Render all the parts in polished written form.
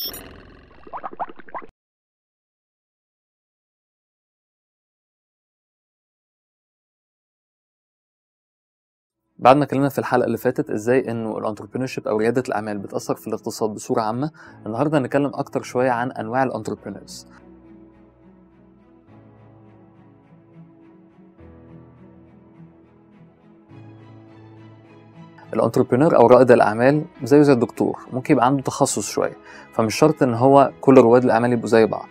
بعد ما اتكلمنا في الحلقه اللي فاتت ازاي انه الانتربرينورشيب او رياده الاعمال بتاثر في الاقتصاد بصوره عامه، النهارده هنتكلم اكتر شويه عن انواع الانتربرينورز. الانتربرينور او رائد الاعمال زيه زي الدكتور، ممكن يبقى عنده تخصص شويه، فمش شرط ان هو كل رواد الاعمال يبقوا زي بعض.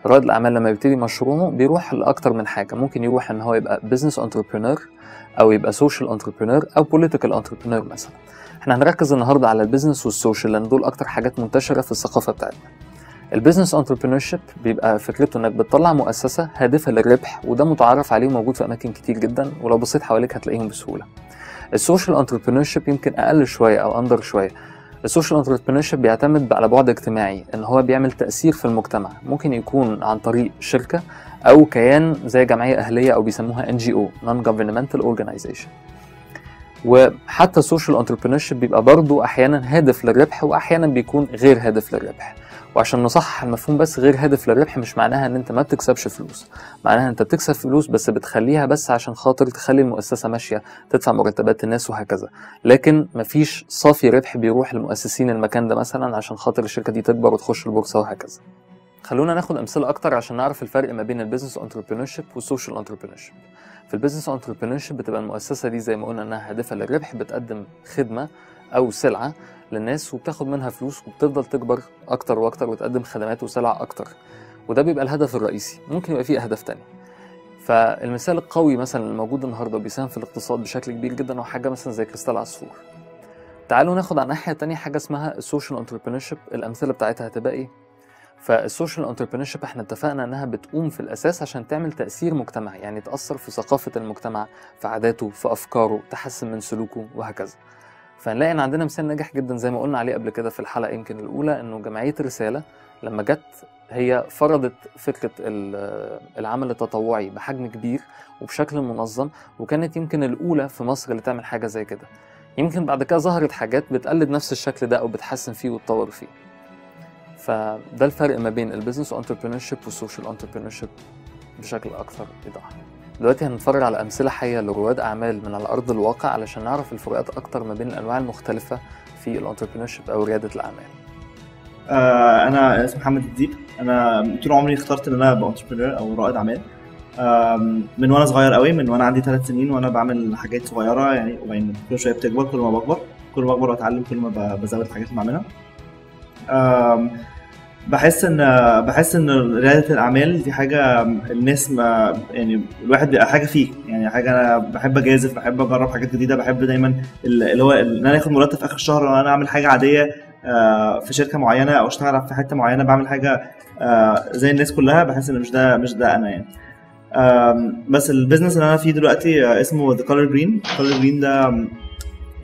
رائد الاعمال لما يبتدي مشروعه بيروح لاكتر من حاجه، ممكن يروح ان هو يبقى بزنس انتربرينور او يبقى سوشيال انتربرينور او بوليتيكال انتربرينور مثلا. احنا هنركز النهارده على البيزنس والسوشيال لان دول اكتر حاجات منتشره في الثقافه بتاعتنا. البيزنس انتربرينورشيب بيبقى فكرته انك بتطلع مؤسسه هادفه للربح، وده متعارف عليه وموجود في اماكن كتير جدا، ولو بصيت حواليك هتلاقيهم بسهوله. السوشيال انتربرينورشيب يمكن اقل شويه او اندر شويه. السوشيال انتربرينورشيب بيعتمد على بعد اجتماعي، ان هو بيعمل تاثير في المجتمع، ممكن يكون عن طريق شركه او كيان زي جمعيه اهليه او بيسموها NGO Non Governmental Organization. وحتى السوشيال انتربرينورشيب بيبقى برضو احيانا هادف للربح واحيانا بيكون غير هادف للربح. وعشان نصحح المفهوم، بس غير هادف للربح مش معناها ان انت ما بتكسبش فلوس، معناها انت بتكسب فلوس بس بتخليها بس عشان خاطر تخلي المؤسسة ماشية، تدفع مرتبات الناس وهكذا، لكن مفيش صافي ربح بيروح لمؤسسين المكان ده مثلا عشان خاطر الشركة دي تكبر وتخش البورصة وهكذا. خلونا ناخد امثله اكتر عشان نعرف الفرق ما بين البيزنس انتربرينورشيب والسوشيال انتربرينورشيب. في البيزنس انتربرينورشيب بتبقى المؤسسه دي زي ما قلنا انها هادفه للربح، بتقدم خدمه او سلعه للناس وبتاخد منها فلوس وبتفضل تكبر اكتر واكتر وتقدم خدمات وسلع اكتر، وده بيبقى الهدف الرئيسي. ممكن يبقى فيه اهداف تانية. فالمثال القوي مثلا الموجود النهارده وبيساهم في الاقتصاد بشكل كبير جدا هو حاجه مثلا زي كريستال عصفور. تعالوا ناخد على ناحيه تانية حاجه اسمها السوشيال انتربرينورشيب. الامثله بتاعتها هتبقى ايه؟ فالسوشيال انتربرينورشيب احنا اتفقنا انها بتقوم في الاساس عشان تعمل تأثير مجتمعي، يعني تأثر في ثقافة المجتمع، في عاداته، في افكاره، تحسن من سلوكه وهكذا. فنلاقي ان عندنا مثال ناجح جدا زي ما قلنا عليه قبل كده في الحلقة يمكن الاولى، انه جمعية رسالة لما جت هي فرضت فكرة العمل التطوعي بحجم كبير وبشكل منظم، وكانت يمكن الاولى في مصر اللي تعمل حاجة زي كده. يمكن بعد كده ظهرت حاجات بتقلد نفس الشكل ده او بتحسن فيه وتطور فيه. فده الفرق ما بين البيزنس انتربرينورشيب والسوشيال انتربرينورشيب بشكل اكثر ايضاحا. دلوقتي هنتفرج على امثله حيه لرواد اعمال من على ارض الواقع علشان نعرف الفروقات اكتر ما بين الانواع المختلفه في الانتربرينورشيب او رياده الاعمال. انا اسمي محمد الديب. انا طول عمري اخترت ان انا ابقى انتربرينور او رائد اعمال من وانا صغير قوي، من وانا عندي 3 سنين وانا بعمل حاجات صغيره يعني، وبعدين كل شويه بتكبر. كل ما بكبر واتعلم كل ما بزود الحاجات اللي بعملها. بحس ان رياده الاعمال دي حاجه الناس ما يعني الواحد بيبقى حاجه فيه، يعني حاجه انا بحب اجازف، بحب اجرب حاجات جديده، بحب دايما اللي هو ان انا اخد مرتب في اخر الشهر وانا اعمل حاجه عاديه في شركه معينه او اشتغل في حته معينه بعمل حاجه زي الناس كلها. بحس ان مش ده انا يعني. بس البيزنس اللي انا فيه دلوقتي اسمه The Color Green. Color Green ده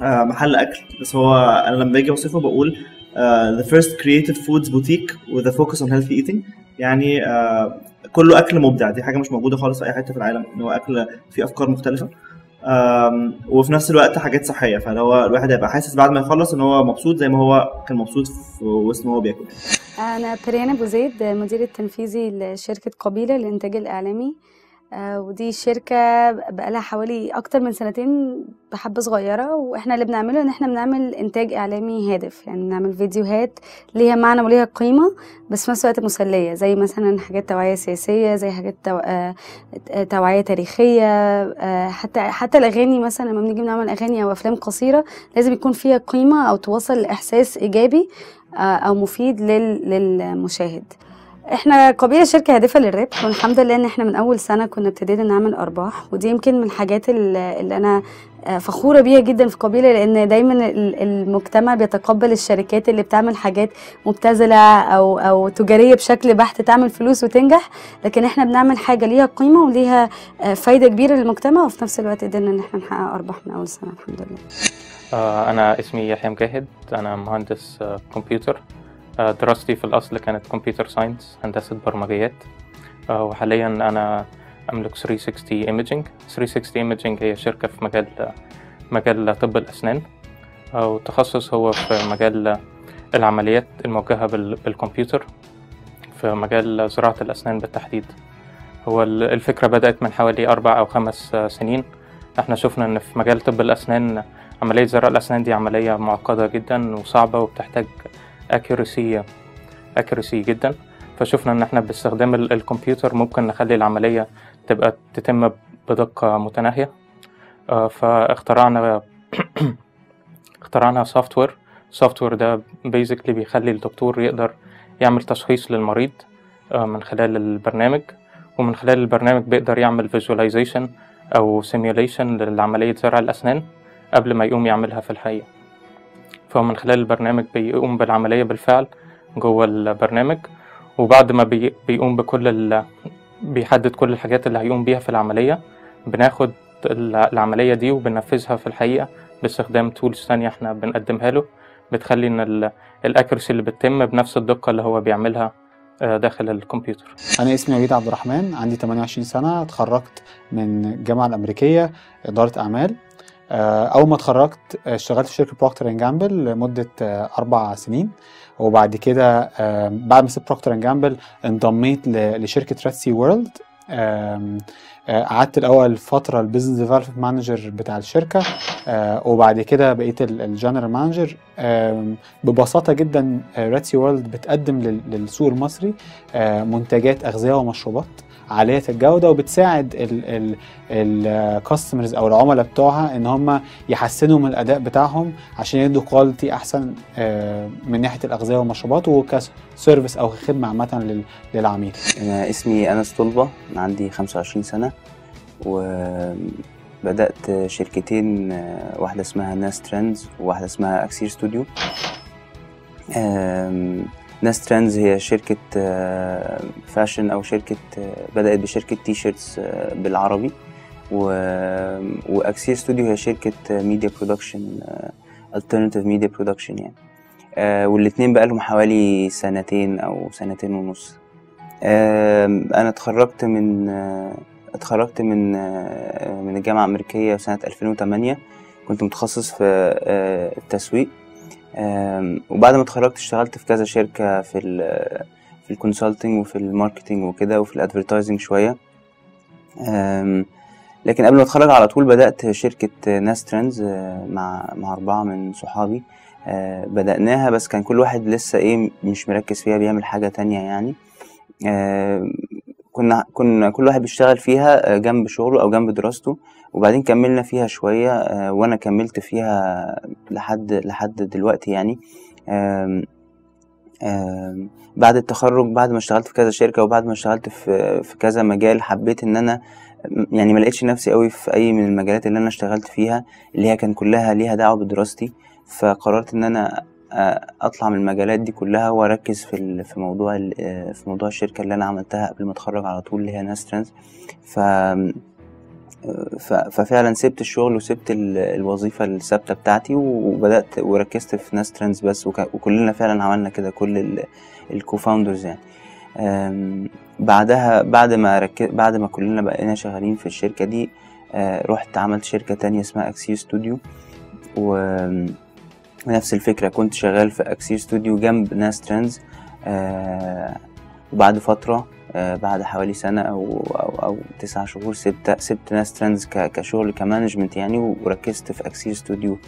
محل اكل، بس هو انا لما باجي اوصفه بقول the first creative foods boutique with a focus on healthy eating. يعني كله اكل مبدع، دي حاجه مش موجوده خالص في اي حته في العالم، ان هو اكل فيه افكار مختلفه وفي نفس الوقت حاجات صحيه، فهو الواحد هيبقى حاسس بعد ما يخلص ان هو مبسوط زي ما هو كان مبسوط في وسط ما هو بياكل. انا بريانا ابو زيد، مدير التنفيذي لشركه قبيله للانتاج الاعلامي. ودي شركة بقالها حوالي أكتر من 2 سنين بحبة صغيرة، وإحنا اللي بنعمله إن إحنا بنعمل إنتاج إعلامي هادف، يعني بنعمل فيديوهات ليها معنى وليها قيمة بس في نفس الوقت مسلية، زي مثلا حاجات توعية سياسية، زي حاجات توعية تاريخية، حتى الأغاني مثلا لما بنيجي بنعمل أغاني أو أفلام قصيرة لازم يكون فيها قيمة أو توصل إحساس إيجابي أو مفيد للمشاهد. احنا قبيله شركه هادفه للربح، والحمد لله ان احنا من اول سنه كنا ابتدينا نعمل ارباح، ودي يمكن من الحاجات اللي انا فخوره بيها جدا في قبيله، لان دايما المجتمع بيتقبل الشركات اللي بتعمل حاجات مبتذله او تجاريه بشكل بحت تعمل فلوس وتنجح، لكن احنا بنعمل حاجه ليها قيمه وليها فايده كبيره للمجتمع، وفي نفس الوقت قدرنا ان احنا نحقق ارباح من اول سنه الحمد لله. انا اسمي يحيى مجاهد، انا مهندس كمبيوتر. دراستي في الأصل كانت كمبيوتر ساينس، هندسة برمجيات. وحاليا أنا أملك 360 Imaging. 360 Imaging هي شركة في مجال طب الأسنان، والتخصص هو في مجال العمليات الموجهة بالكمبيوتر في مجال زراعة الأسنان بالتحديد. هو الفكرة بدأت من حوالي 4 أو 5 سنين. احنا شفنا ان في مجال طب الأسنان عملية زراعة الأسنان دي عملية معقدة جدا وصعبة وبتحتاج accuracy جدا، فشفنا ان احنا باستخدام الكمبيوتر ممكن نخلي العملية تتم بدقة متناهية. فاخترعنا سوفت وير ده basically بيخلي الدكتور يقدر يعمل تشخيص للمريض من خلال البرنامج، ومن خلال البرنامج بيقدر يعمل visualization أو simulation لعملية زرع الأسنان قبل ما يقوم يعملها في الحقيقة. فمن خلال البرنامج بيقوم بالعملية بالفعل جوه البرنامج، وبعد ما بيقوم بيحدد كل الحاجات اللي هيقوم بيها في العملية، بناخد العملية دي وبننفذها في الحقيقة باستخدام تولز تانية احنا بنقدمها له، بتخلي ان الاكيرسي اللي بتتم بنفس الدقة اللي هو بيعملها داخل الكمبيوتر. أنا اسمي وليد عبد الرحمن، عندي 28 سنة، اتخرجت من الجامعة الأمريكية إدارة أعمال. أول ما اتخرجت اشتغلت في شركة بروكتر اند جامبل لمدة 4 سنين، وبعد كده بعد ما سبت بروكتر اند جامبل انضميت لشركة راتسي وورلد. قعدت الأول فترة البيزنس ديفلوبمنت مانجر بتاع الشركة، وبعد كده بقيت الجنرال مانجر. ببساطة جدا راتسي وورلد بتقدم للسوق المصري منتجات أغذية ومشروبات عالية الجودة، وبتساعد الكاستمرز أو العملاء بتوعها إن هم يحسنوا من الأداء بتاعهم عشان يدوا كواليتي أحسن من ناحية الأغذية والمشروبات وكسيرفيس أو خدمة عامة للعميل. أنا اسمي أنس طلبة، عندي 25 سنة، وبدأت شركتين، واحدة اسمها ناس ترندز وواحدة اسمها أكسير ستوديو. ناس ترندز هي شركة فاشن أو شركة بدأت بشركة تي شيرتس بالعربي، وأكسير ستوديو هي شركة ميديا برودكشن، alternative media production يعني. والاتنين بقالهم حوالي 2 أو 2.5 سنين. أنا اتخرجت من الجامعة الأمريكية سنة 2008. كنت متخصص في التسويق، وبعد ما اتخرجت اشتغلت في كذا شركة في الكونسلتنج وفي الماركتينج وكده وفي الادفيرتايزنج شوية. لكن قبل ما اتخرج على طول بدأت شركة ناس ترندز مع 4 من صحابي. بدأناها، بس كان كل واحد لسه مش مركز فيها، بيعمل حاجة تانية يعني. كنا كل واحد بيشتغل فيها جنب شغله او جنب دراسته، وبعدين كملنا فيها شوية، وانا كملت فيها لحد دلوقتي يعني. بعد التخرج، بعد ما اشتغلت في كذا شركة وبعد ما اشتغلت في كذا مجال، حبيت ان انا يعني ما لقيتش نفسي قوي في اي من المجالات اللي انا اشتغلت فيها اللي هي كان كلها ليها دعوة بدراستي. فقررت ان انا اطلع من المجالات دي كلها واركز في موضوع الشركة اللي انا عملتها قبل ما اتخرج على طول، اللي هي ناس ترندز. ففعلا سبت الشغل وسبت الوظيفة الثابتة بتاعتي وبدأت وركزت في ناس ترندز بس، وكلنا فعلا عملنا كده، كل الكوفاوندرز يعني. بعد ما كلنا بقينا شغالين في الشركة دي، رحت عملت شركة تانية اسمها أكسير ستوديو، ونفس الفكرة كنت شغال في أكسير ستوديو جنب ناس ترندز. وبعد فترة، بعد حوالي 1 سنة أو 9 شهور سبت ناس ترندز كشغل كمانجمنت يعني، وركزت في أكسير ستوديو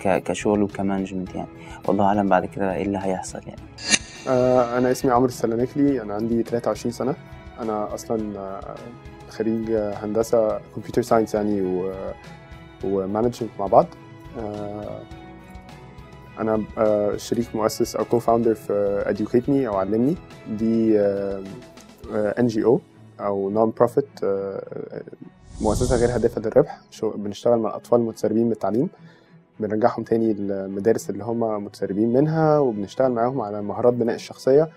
كشغل وكمانجمنت يعني. والله أعلم بعد كده إيه اللي هيحصل يعني. أنا اسمي عمرو السلانكلي، أنا عندي 23 سنة. أنا أصلا خريج هندسة كمبيوتر ساينس يعني ومانجمنت مع بعض. أنا شريك مؤسس أو كو-فاوندر في Educate Me أو علمني. دي NGO أو Non-Profit، مؤسسة غير هادفة للربح. بنشتغل مع الأطفال المتسربين بالتعليم، بنرجعهم تاني المدارس اللي هم متسربين منها، وبنشتغل معاهم على مهارات بناء الشخصية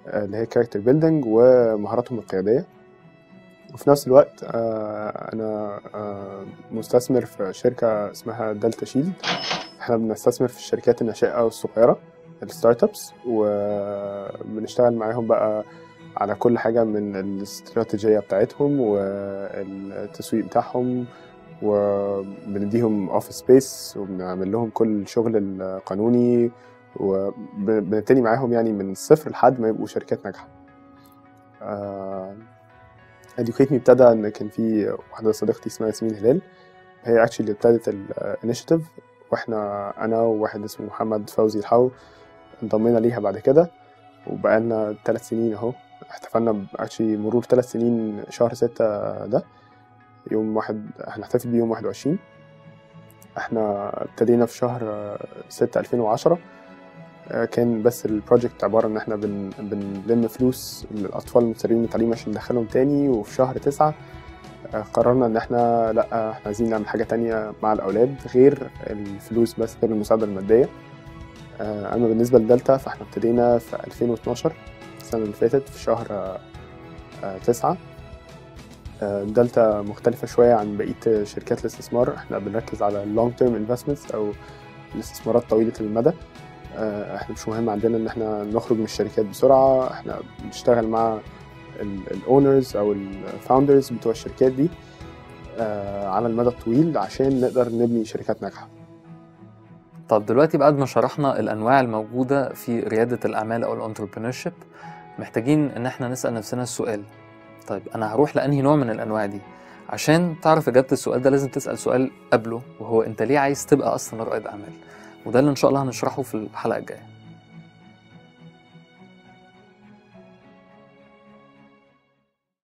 اللي هي character building ومهاراتهم القيادية. وفي نفس الوقت أنا مستثمر في شركة اسمها دلتا شيلد. احنا بنستثمر في الشركات الناشئة والصغيرة، الستارت ابس، وبنشتغل معاهم بقى على كل حاجة من الاستراتيجية بتاعتهم والتسويق بتاعهم وبنديهم اوفيس سبيس وبنعمل لهم كل الشغل القانوني، وبنبتدي معاهم يعني من الصفر لحد ما يبقوا شركات ناجحة. Educate Me ابتدى ان كان في واحدة صديقتي اسمها ياسمين هلال، هي actually ابتدت الانيشيتيف، واحنا انا وواحد اسمه محمد فوزي الحو انضمينا ليها بعد كده، وبقالنا 3 سنين اهو. احتفلنا actually مرور 3 سنين شهر 6 ده، يوم واحد هنحتفل بيه يوم 21. احنا ابتدينا في شهر 6 2010. كان بس البروجكت عبارة ان احنا بنلم فلوس للأطفال المتسربين من التعليم عشان ندخلهم تاني. وفي شهر 9 قررنا ان احنا لا، احنا عايزين نعمل حاجة تانية مع الأولاد غير الفلوس بس، غير المساعدة المادية. اما بالنسبة لدلتا فاحنا ابتدينا في 2012 السنة اللي فاتت في شهر 9. دلتا مختلفة شوية عن بقية شركات الاستثمار، احنا بنركز على long term investments او الاستثمارات طويلة المدى. احنا مش مهم عندنا ان احنا نخرج من الشركات بسرعة، احنا بنشتغل مع الاونرز او الفاوندرز بتوع الشركات دي على المدى الطويل عشان نقدر نبني شركات ناجحة. طب دلوقتي بعد ما شرحنا الأنواع الموجودة في ريادة الأعمال أو الانتربرينورشيب، محتاجين إن احنا نسأل نفسنا السؤال، طيب أنا هروح لأنهي نوع من الأنواع دي؟ عشان تعرف إجابة السؤال ده لازم تسأل سؤال قبله، وهو أنت ليه عايز تبقى أصلا رائد أعمال؟ وده اللي إن شاء الله هنشرحه في الحلقة الجاية.